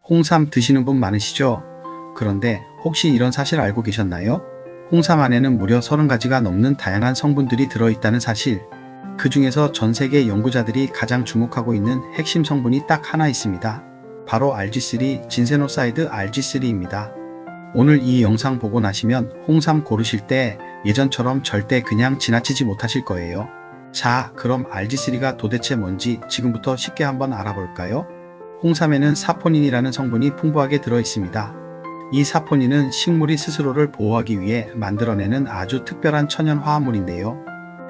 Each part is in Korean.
홍삼 드시는 분 많으시죠? 그런데 혹시 이런 사실 알고 계셨나요? 홍삼 안에는 무려 30가지가 넘는 다양한 성분들이 들어있다는 사실. 그 중에서 전 세계 연구자들이 가장 주목하고 있는 핵심 성분이 딱 하나 있습니다. 바로 RG3, 진세노사이드 RG3입니다. 오늘 이 영상 보고 나시면 홍삼 고르실 때 예전처럼 절대 그냥 지나치지 못하실 거예요. 자, 그럼 RG3가 도대체 뭔지 지금부터 쉽게 한번 알아볼까요? 홍삼에는 사포닌이라는 성분이 풍부하게 들어있습니다. 이 사포닌은 식물이 스스로를 보호하기 위해 만들어내는 아주 특별한 천연 화합물인데요.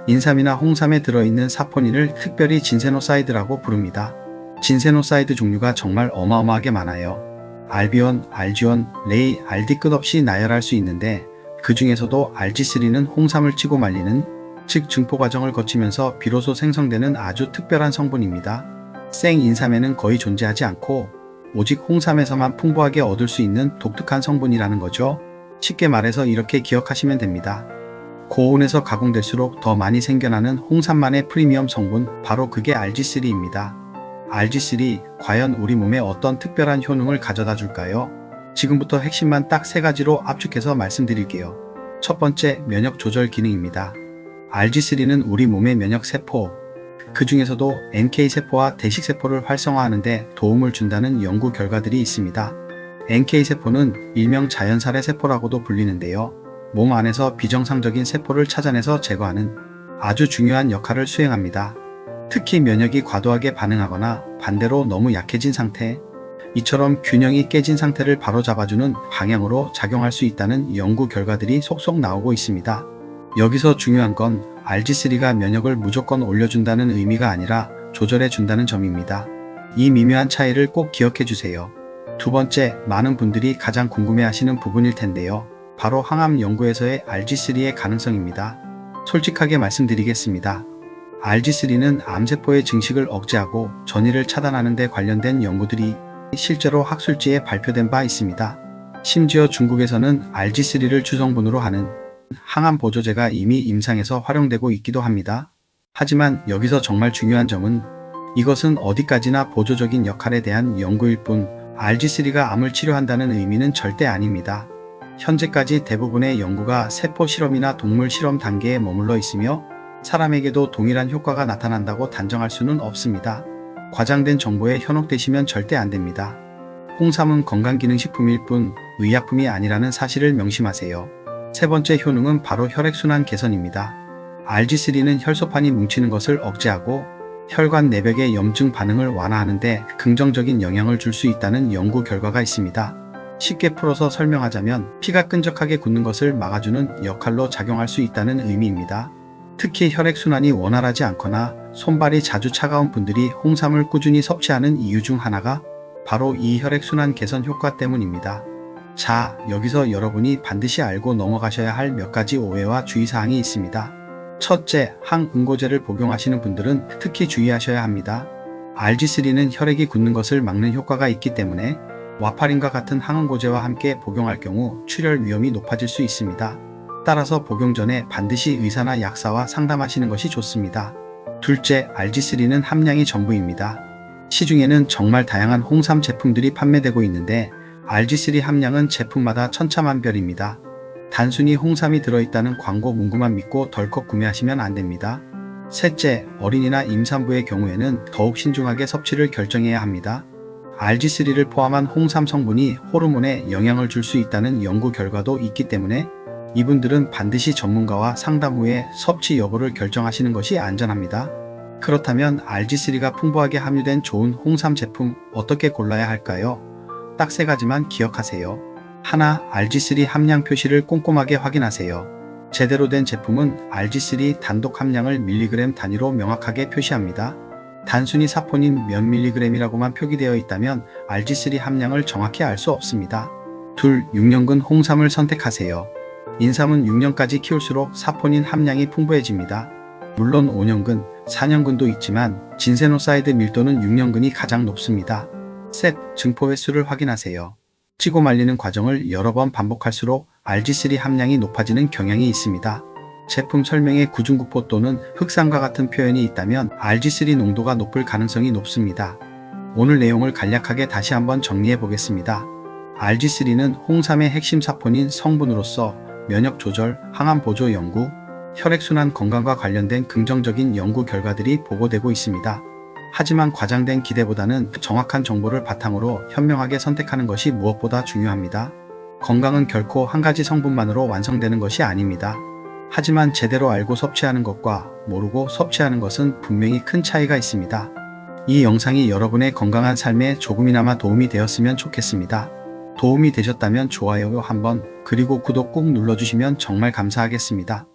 인삼이나 홍삼에 들어있는 사포닌을 특별히 진세노사이드라고 부릅니다. 진세노사이드 종류가 정말 어마어마하게 많아요. 알비온, 알지온, 레이, 알디 끝없이 나열할 수 있는데 그 중에서도 RG3는 홍삼을 치고 말리는, 즉 증포 과정을 거치면서 비로소 생성되는 아주 특별한 성분입니다. 생 인삼에는 거의 존재하지 않고 오직 홍삼에서만 풍부하게 얻을 수 있는 독특한 성분이라는 거죠. 쉽게 말해서 이렇게 기억하시면 됩니다. 고온에서 가공될수록 더 많이 생겨나는 홍삼만의 프리미엄 성분, 바로 그게 RG3입니다. RG3, 과연 우리 몸에 어떤 특별한 효능을 가져다 줄까요? 지금부터 핵심만 딱 3가지로 압축해서 말씀드릴게요. 첫 번째, 면역 조절 기능입니다. RG3는 우리 몸의 면역세포, 그 중에서도 NK세포와 대식세포를 활성화하는데 도움을 준다는 연구 결과들이 있습니다. NK세포는 일명 자연살해 세포라고도 불리는데요. 몸 안에서 비정상적인 세포를 찾아내서 제거하는 아주 중요한 역할을 수행합니다. 특히 면역이 과도하게 반응하거나 반대로 너무 약해진 상태, 이처럼 균형이 깨진 상태를 바로잡아주는 방향으로 작용할 수 있다는 연구 결과들이 속속 나오고 있습니다. 여기서 중요한 건 RG3가 면역을 무조건 올려준다는 의미가 아니라 조절해준다는 점입니다. 이 미묘한 차이를 꼭 기억해 주세요. 두 번째, 많은 분들이 가장 궁금해하시는 부분일 텐데요. 바로 항암 연구에서의 RG3의 가능성입니다. 솔직하게 말씀드리겠습니다. RG3는 암세포의 증식을 억제하고 전이를 차단하는 데 관련된 연구들이 실제로 학술지에 발표된 바 있습니다. 심지어 중국에서는 RG3를 주성분으로 하는 항암 보조제가 이미 임상에서 활용되고 있기도 합니다. 하지만 여기서 정말 중요한 점은 이것은 어디까지나 보조적인 역할에 대한 연구일 뿐 RG3가 암을 치료한다는 의미는 절대 아닙니다. 현재까지 대부분의 연구가 세포 실험이나 동물 실험 단계에 머물러 있으며 사람에게도 동일한 효과가 나타난다고 단정할 수는 없습니다. 과장된 정보에 현혹되시면 절대 안됩니다. 홍삼은 건강기능식품일 뿐 의약품이 아니라는 사실을 명심하세요. 세 번째 효능은 바로 혈액순환 개선입니다. RG3는 혈소판이 뭉치는 것을 억제하고 혈관 내벽의 염증 반응을 완화하는 데 긍정적인 영향을 줄 수 있다는 연구 결과가 있습니다. 쉽게 풀어서 설명하자면 피가 끈적하게 굳는 것을 막아주는 역할로 작용할 수 있다는 의미입니다. 특히 혈액순환이 원활하지 않거나 손발이 자주 차가운 분들이 홍삼을 꾸준히 섭취하는 이유 중 하나가 바로 이 혈액순환 개선 효과 때문입니다. 자, 여기서 여러분이 반드시 알고 넘어가셔야 할 몇 가지 오해와 주의사항이 있습니다. 첫째, 항응고제를 복용하시는 분들은 특히 주의하셔야 합니다. RG3는 혈액이 굳는 것을 막는 효과가 있기 때문에 와파린과 같은 항응고제와 함께 복용할 경우 출혈 위험이 높아질 수 있습니다. 따라서 복용 전에 반드시 의사나 약사와 상담하시는 것이 좋습니다. 둘째, RG3는 함량이 전부입니다. 시중에는 정말 다양한 홍삼 제품들이 판매되고 있는데 RG3 함량은 제품마다 천차만별입니다. 단순히 홍삼이 들어있다는 광고 문구만 믿고 덜컥 구매하시면 안됩니다. 셋째, 어린이나 임산부의 경우에는 더욱 신중하게 섭취를 결정해야 합니다. RG3를 포함한 홍삼 성분이 호르몬에 영향을 줄 수 있다는 연구 결과도 있기 때문에 이분들은 반드시 전문가와 상담 후에 섭취 여부를 결정하시는 것이 안전합니다. 그렇다면 RG3가 풍부하게 함유된 좋은 홍삼 제품 어떻게 골라야 할까요? 딱 3가지만 기억하세요. 하나, RG3 함량 표시를 꼼꼼하게 확인하세요. 제대로 된 제품은 RG3 단독 함량을 밀리그램 단위로 명확하게 표시합니다. 단순히 사포닌 몇 밀리그램이라고만 표기되어 있다면 RG3 함량을 정확히 알 수 없습니다. 둘, 6년근 홍삼을 선택하세요. 인삼은 6년까지 키울수록 사포닌 함량이 풍부해집니다. 물론 5년근, 4년근도 있지만 진세노사이드 밀도는 6년근이 가장 높습니다. 셋, 증포 횟수를 확인하세요. 찌고 말리는 과정을 여러 번 반복할수록 RG3 함량이 높아지는 경향이 있습니다. 제품 설명에 구중구포 또는 흑산과 같은 표현이 있다면 RG3 농도가 높을 가능성이 높습니다. 오늘 내용을 간략하게 다시 한번 정리해 보겠습니다. RG3는 홍삼의 핵심 사포닌 성분으로서 면역 조절, 항암 보조 연구, 혈액순환 건강과 관련된 긍정적인 연구 결과들이 보고되고 있습니다. 하지만 과장된 기대보다는 정확한 정보를 바탕으로 현명하게 선택하는 것이 무엇보다 중요합니다. 건강은 결코 한 가지 성분만으로 완성되는 것이 아닙니다. 하지만 제대로 알고 섭취하는 것과 모르고 섭취하는 것은 분명히 큰 차이가 있습니다. 이 영상이 여러분의 건강한 삶에 조금이나마 도움이 되었으면 좋겠습니다. 도움이 되셨다면 좋아요 한번 그리고 구독 꼭 눌러주시면 정말 감사하겠습니다.